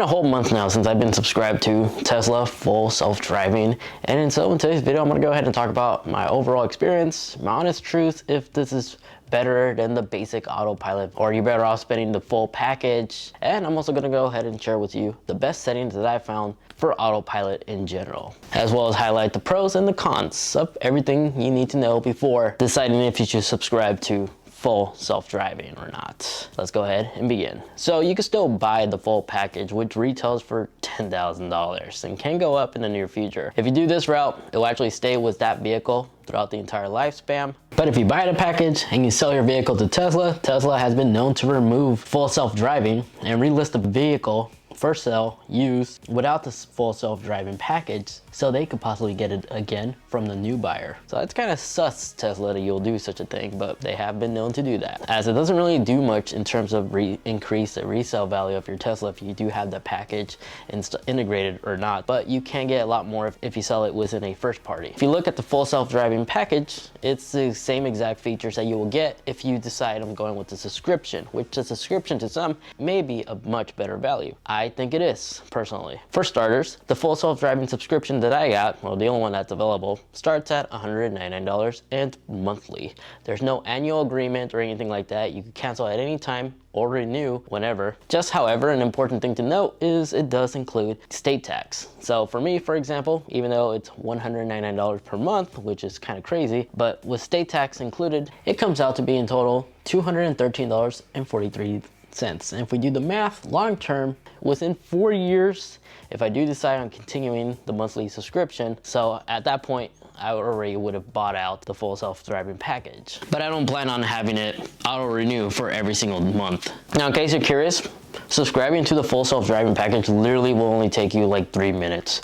a whole month now since I've been subscribed to Tesla full self-driving, and so in today's video I'm going to go ahead and talk about my overall experience, my honest truth, if this is better than the basic autopilot or you're better off spending the full package. And I'm also going to go ahead and share with you the best settings that I found for autopilot in general, as well as highlight the pros and the cons of everything you need to know before deciding if you should subscribe to full self-driving or not. Let's go ahead and begin. So you can still buy the full package, which retails for $10,000 and can go up in the near future. If you do this route, it will actually stay with that vehicle throughout the entire lifespan. But if you buy the package and you sell your vehicle to Tesla, Tesla has been known to remove full self-driving and relist the vehicle for sale used without this full self-driving package, so they could possibly get it again from the new buyer. So that's kind of sus, Tesla, that you'll do such a thing, but they have been known to do that, as it doesn't really do much in terms of increase the resale value of your Tesla if you do have the package integrated or not, but you can get a lot more if you sell it within a first party. If you look at the full self-driving package, it's the same exact features that you will get if you decide I'm going with the subscription, which the subscription to some may be a much better value. I think it is, personally. For starters, the full self-driving subscription that I got, well, the only one that's available, starts at $199 and monthly. There's no annual agreement or anything like that. You can cancel at any time or renew whenever. Just however, an important thing to note is it does include state tax. So for me, for example, even though it's $199 per month, which is kind of crazy, but with state tax included, it comes out to be in total $213.43. And if we do the math long term, within 4 years, if I do decide on continuing the monthly subscription, so at that point I already would have bought out the full self-driving package. But I don't plan on having it auto renew for every single month. Now, in case you're curious, subscribing to the full self-driving package literally will only take you like 3 minutes,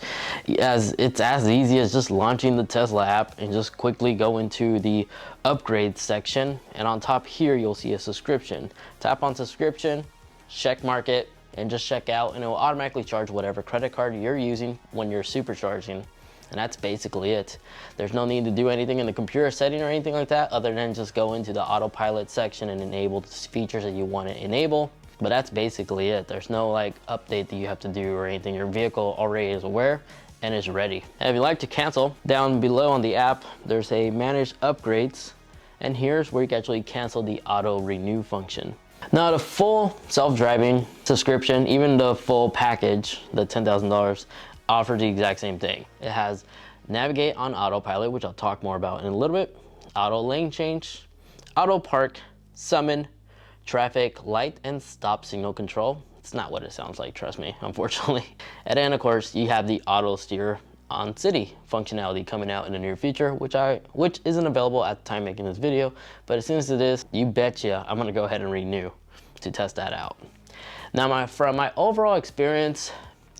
as it's as easy as just launching the Tesla app and just quickly go into the upgrade section, and on top here you'll see a subscription. Tap on subscription, check mark it, and just check out, and it will automatically charge whatever credit card you're using when you're supercharging. And that's basically it. There's no need to do anything in the computer setting or anything like that, other than just go into the autopilot section and enable the features that you want to enable. But that's basically it. There's no like update that you have to do or anything. Your vehicle already is aware and is ready. And if you'd like to cancel, down below on the app, there's a manage upgrades, and here's where you can actually cancel the auto renew function. Now, the full self-driving subscription, even the full package, the $10,000, offers the exact same thing. It has navigate on autopilot, which I'll talk more about in a little bit, auto lane change, auto park, summon, traffic light and stop signal control. It's not what it sounds like, trust me, unfortunately. And then of course you have the auto steer on city functionality coming out in the near future, which isn't available at the time making this video, but as soon as it is, you betcha I'm gonna go ahead and renew to test that out. Now, from my overall experience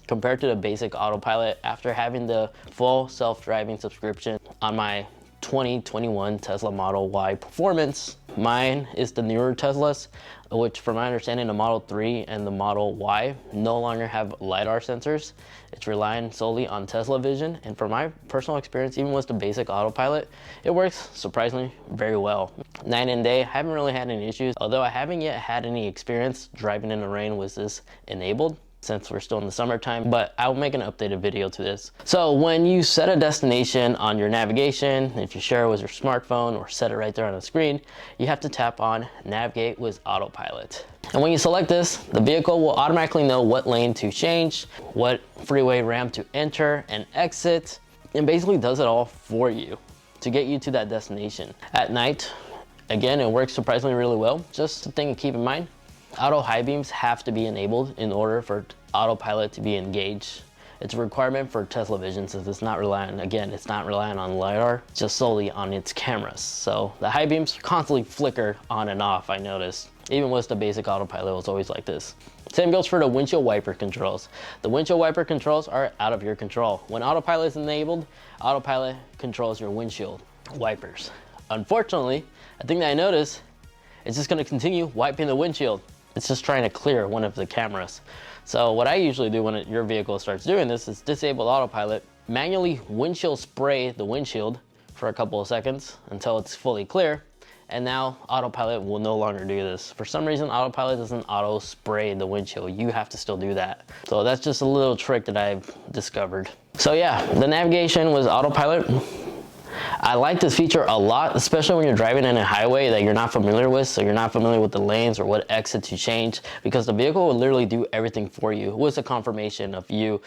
compared to the basic autopilot, after having the full self-driving subscription on my 2021 Tesla Model Y Performance, mine is the newer Teslas, which from my understanding the Model 3 and the Model Y no longer have LiDAR sensors. It's relying solely on Tesla vision, and from my personal experience, even with the basic autopilot, it works surprisingly very well. Night and day, I haven't really had any issues, although I haven't yet had any experience driving in the rain with this enabled, since we're still in the summertime, but I'll make an updated video to this. So when you set a destination on your navigation, if you share it with your smartphone or set it right there on the screen, you have to tap on navigate with autopilot. And when you select this, the vehicle will automatically know what lane to change, what freeway ramp to enter and exit, and basically does it all for you to get you to that destination. At night, again, it works surprisingly really well. Just a thing to keep in mind, auto high beams have to be enabled in order for autopilot to be engaged. It's a requirement for Tesla Vision, since it's not relying, again, it's not relying on LiDAR, just solely on its cameras. So the high beams constantly flicker on and off, I noticed. Even with the basic autopilot, it was always like this. Same goes for the windshield wiper controls. The windshield wiper controls are out of your control. When autopilot is enabled, autopilot controls your windshield wipers. Unfortunately, a thing that I noticed, it's just gonna continue wiping the windshield. It's just trying to clear one of the cameras. So what I usually do when your vehicle starts doing this is disable autopilot, manually windshield spray the windshield for a couple of seconds until it's fully clear, and now Autopilot will no longer do this. For some reason, Autopilot doesn't auto spray the windshield. You have to still do that. So that's just a little trick that I've discovered. So yeah, the navigation was Autopilot. I like this feature a lot, especially when you're driving in a highway that you're not familiar with, so you're not familiar with the lanes or what exit to change, because the vehicle will literally do everything for you with a confirmation of you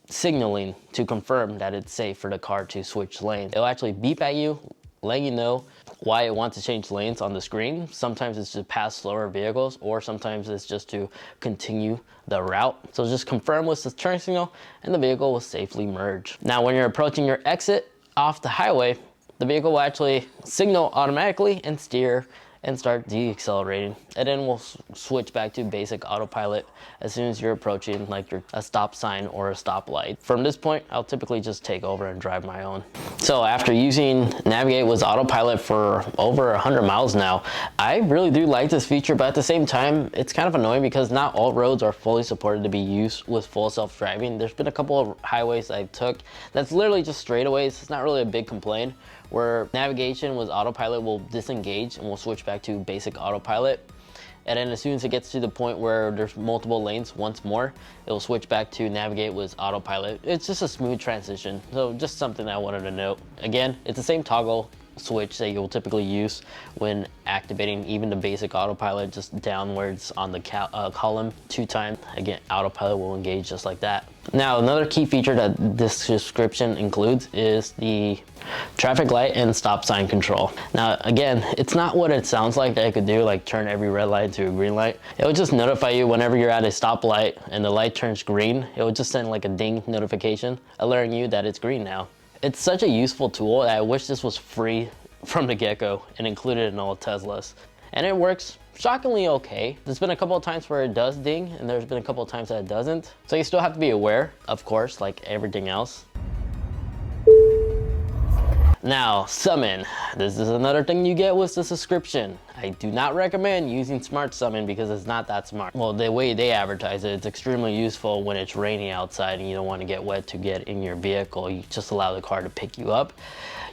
signaling to confirm that it's safe for the car to switch lanes. It'll actually beep at you, letting you know why it wants to change lanes on the screen. Sometimes it's to pass slower vehicles, or sometimes it's just to continue the route. So just confirm with the turn signal and the vehicle will safely merge. Now, when you're approaching your exit off the highway, the vehicle will actually signal automatically and steer and start deaccelerating, and then we'll switch back to basic autopilot as soon as you're approaching like a stop sign or a stoplight. From this point, I'll typically just take over and drive my own. So after using Navigate with Autopilot for over 100 miles now, I really do like this feature, but at the same time, it's kind of annoying because not all roads are fully supported to be used with full self-driving. There's been a couple of highways I took that's literally just straightaways. It's not really a big complaint, where navigation with Autopilot will disengage and we'll switch back to basic autopilot. And then as soon as it gets to the point where there's multiple lanes once more, it will switch back to Navigate with Autopilot. It's just a smooth transition. So just something I wanted to note. Again, it's the same toggle switch that you'll typically use when activating even the basic autopilot, just downwards on the column 2 times. Again, autopilot will engage just like that. Now, another key feature that this description includes is the traffic light and stop sign control. Now, again, it's not what it sounds like that it could do, like turn every red light to a green light. It will just notify you whenever you're at a stoplight and the light turns green. It will just send like a ding notification alerting you that it's green now. It's such a useful tool that I wish this was free from the get-go and included in all Teslas. And it works shockingly okay. There's been a couple of times where it does ding, and there's been a couple of times that it doesn't. So you still have to be aware, of course, like everything else. Now, summon. This is another thing you get with the subscription. I do not recommend using Smart Summon because it's not that smart. Well, the way they advertise it, it's extremely useful when it's raining outside and you don't want to get wet to get in your vehicle. You just allow the car to pick you up.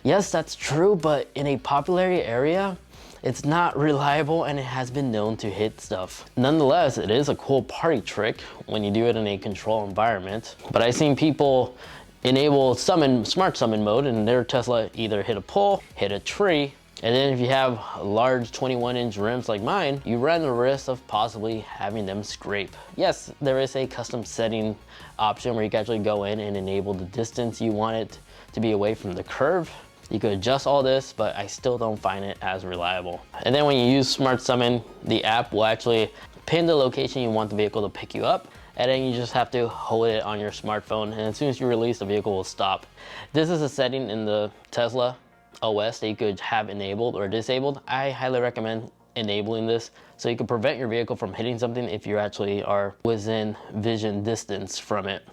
Yes, that's true, but in a popular area, it's not reliable and it has been known to hit stuff. Nonetheless, it is a cool party trick when you do it in a controlled environment. But I've seen people enable smart summon mode and their Tesla either hit a pole, hit a tree, and then if you have large 21-inch rims like mine, you run the risk of possibly having them scrape. Yes, there is a custom setting option where you can actually go in and enable the distance you want it to be away from the curve. You could adjust all this, but I still don't find it as reliable. And then when you use Smart Summon, the app will actually pin the location you want the vehicle to pick you up, and then you just have to hold it on your smartphone, and as soon as you release, the vehicle will stop. This is a setting in the Tesla OS that you could have enabled or disabled. I highly recommend enabling this so you can prevent your vehicle from hitting something if you actually are within vision distance from it.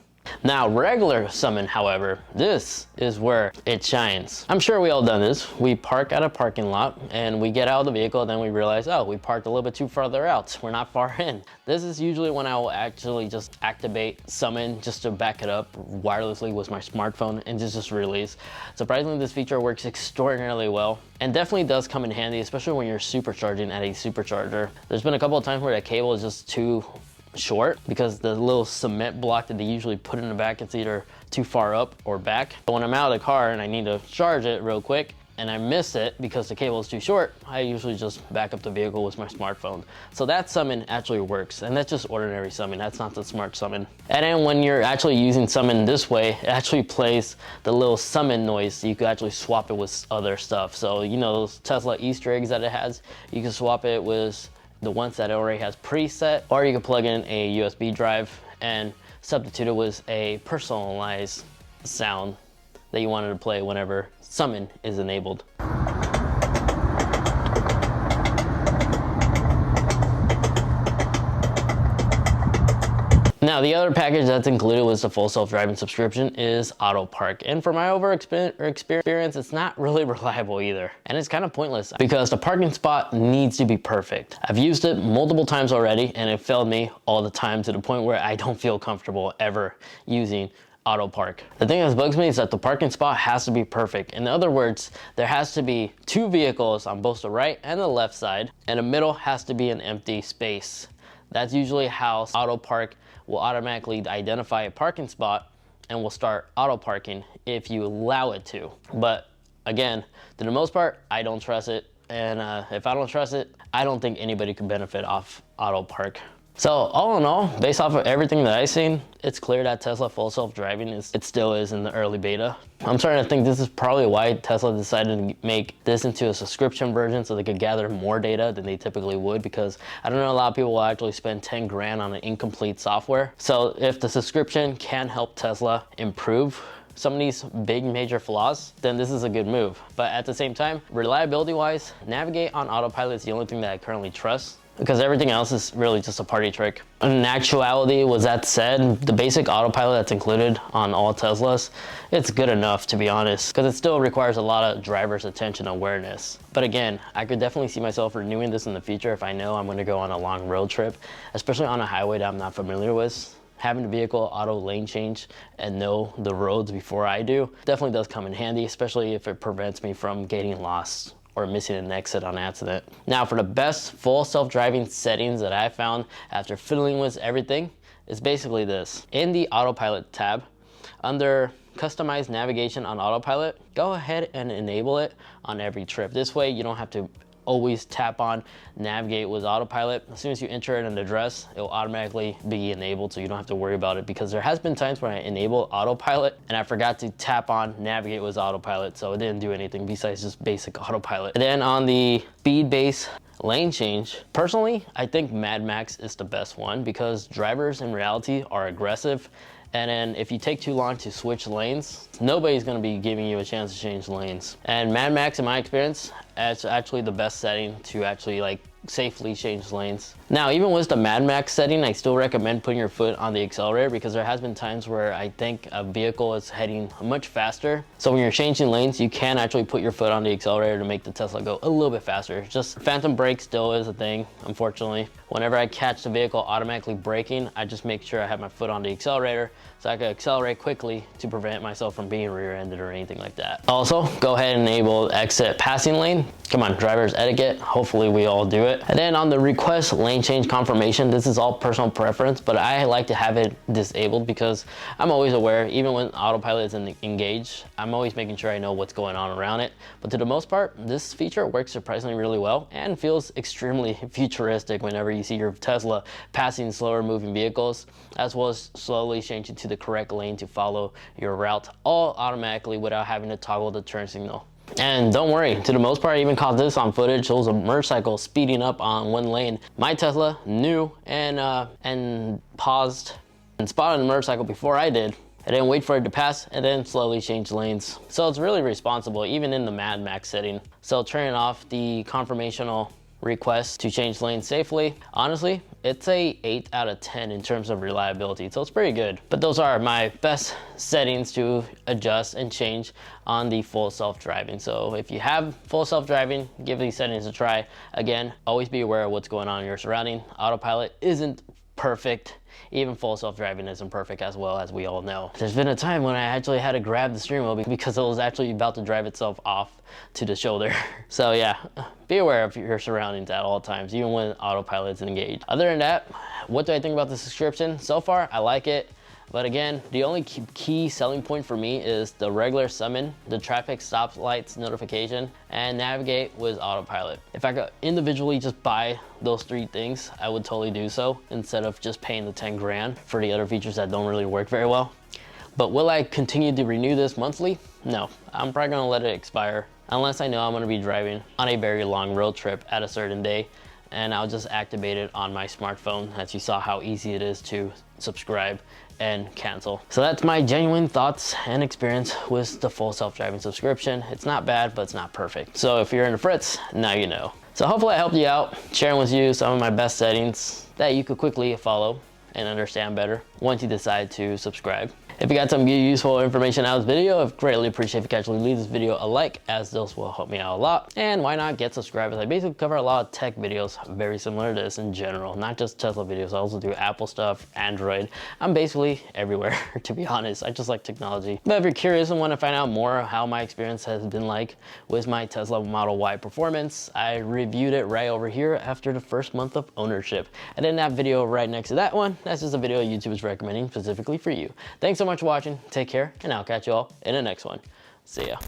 Now, regular summon, however, this is where it shines. I'm sure we all done this. We park at a parking lot and we get out of the vehicle and then we realize, oh, we parked a little bit too further out. We're not far in. This is usually when I will actually just activate summon just to back it up wirelessly with my smartphone and just release. Surprisingly, this feature works extraordinarily well and definitely does come in handy, especially when you're supercharging at a supercharger. There's been a couple of times where that cable is just too short because the little cement block that they usually put in the back, it's either too far up or back. But when I'm out of the car and I need to charge it real quick and I miss it because the cable is too short, I usually just back up the vehicle with my smartphone. So that summon actually works, and that's just ordinary summon, that's not the smart summon. And then when you're actually using summon this way, it actually plays the little summon noise, so you can actually swap it with other stuff. So you know those Tesla Easter eggs that it has, you can swap it with the ones that it already has preset, or you can plug in a USB drive and substitute it with a personalized sound that you wanted to play whenever summon is enabled. Now, the other package that's included with the full self-driving subscription is Auto Park. And for my experience, it's not really reliable either. And it's kind of pointless because the parking spot needs to be perfect. I've used it multiple times already and it failed me all the time to the point where I don't feel comfortable ever using auto park. The thing that bugs me is that the parking spot has to be perfect. In other words, there has to be 2 vehicles on both the right and the left side, and the middle has to be an empty space. That's usually how auto park will automatically identify a parking spot and will start auto parking if you allow it to. But again, to the most part, I don't trust it. And if I don't trust it, I don't think anybody could benefit off auto park. So all in all, based off of everything that I've seen, it's clear that Tesla full self-driving it still is in the early beta. I'm starting to think this is probably why Tesla decided to make this into a subscription version so they could gather more data than they typically would, because I don't know, a lot of people will actually spend 10 grand on an incomplete software. So if the subscription can help Tesla improve some of these big major flaws, then this is a good move. But at the same time, reliability wise, Navigate on Autopilot is the only thing that I currently trust, because everything else is really just a party trick. In actuality, with that said, the basic autopilot that's included on all Teslas, it's good enough, to be honest, because it still requires a lot of driver's attention awareness. But again, I could definitely see myself renewing this in the future if I know I'm going to go on a long road trip, especially on a highway that I'm not familiar with. Having the vehicle auto lane change and know the roads before I do definitely does come in handy, especially if it prevents me from getting lost or missing an exit on accident. Now, for the best full self-driving settings that I found after fiddling with everything, it's basically this. In the Autopilot tab, under Customize Navigation on Autopilot, go ahead and enable it on every trip. This way you don't have to always tap on Navigate with Autopilot. As soon as you enter in an address, it will automatically be enabled, so you don't have to worry about it, because there has been times when I enable Autopilot and I forgot to tap on Navigate with Autopilot, so it didn't do anything besides just basic Autopilot. And then on the speed-based lane change, personally, I think Mad Max is the best one, because drivers in reality are aggressive. And then if you take too long to switch lanes, nobody's gonna be giving you a chance to change lanes. And Mad Max, in my experience, it's actually the best setting to actually like safely change lanes. Now, even with the Mad Max setting, I still recommend putting your foot on the accelerator, because there has been times where I think a vehicle is heading much faster. So when you're changing lanes, you can actually put your foot on the accelerator to make the Tesla go a little bit faster. Just phantom brake still is a thing, unfortunately. Whenever I catch the vehicle automatically braking, I just make sure I have my foot on the accelerator so I can accelerate quickly to prevent myself from being rear-ended or anything like that. Also, go ahead and enable exit passing lane. Come on, driver's etiquette. Hopefully we all do it. And then on the request lane change confirmation, this is all personal preference, but I like to have it disabled, because I'm always aware, even when autopilot isn't engaged, I'm always making sure I know what's going on around it. But to the most part, this feature works surprisingly really well and feels extremely futuristic whenever you see your Tesla passing slower moving vehicles, as well as slowly changing to the correct lane to follow your route, all automatically without having to toggle the turn signal. And don't worry, to the most part, I even caught this on footage. It was a motorcycle speeding up on one lane. My Tesla knew and paused and spotted the motorcycle before I did. I didn't wait for it to pass and then slowly change lanes. So it's really responsible, even in the Mad Max setting. So turning off the confirmational request to change lanes safely, honestly, it's a 8 out of 10 in terms of reliability, so it's pretty good. But those are my best settings to adjust and change on the full self-driving. So if you have full self-driving, give these settings a try. Again, always be aware of what's going on in your surrounding. Autopilot isn't perfect. Even full self-driving isn't perfect, as well, as we all know. There's been a time when I actually had to grab the steering wheel because it was actually about to drive itself off to the shoulder. So yeah, be aware of your surroundings at all times, even when autopilot's engaged. Other than that, what do I think about the subscription? So far, I like it. But again, the only key selling point for me is the regular summon, the traffic stoplights notification, and Navigate with Autopilot. If I could individually just buy those 3 things, I would totally do so, instead of just paying the 10 grand for the other features that don't really work very well. But will I continue to renew this monthly? No, I'm probably gonna let it expire, unless I know I'm gonna be driving on a very long road trip at a certain day, and I'll just activate it on my smartphone, as you saw how easy it is to subscribe and cancel. So that's my genuine thoughts and experience with the full self-driving subscription. It's not bad, but it's not perfect. So if you're in the frits, now you know. So hopefully I helped you out, sharing with you some of my best settings that you could quickly follow and understand better once you decide to subscribe. If you got some useful information out of this video, I'd greatly appreciate if you could actually leave this video a like, as those will help me out a lot. And why not get subscribed, as I basically cover a lot of tech videos very similar to this in general, not just Tesla videos. I also do Apple stuff, Android. I'm basically everywhere, to be honest. I just like technology. But if you're curious and want to find out more how my experience has been like with my Tesla Model Y performance, I reviewed it right over here after the first month of ownership. And then that video right next to that one, that's just a video YouTube is recommending specifically for you. Thanks so much for watching. Take care, and I'll catch you all in the next one. See ya.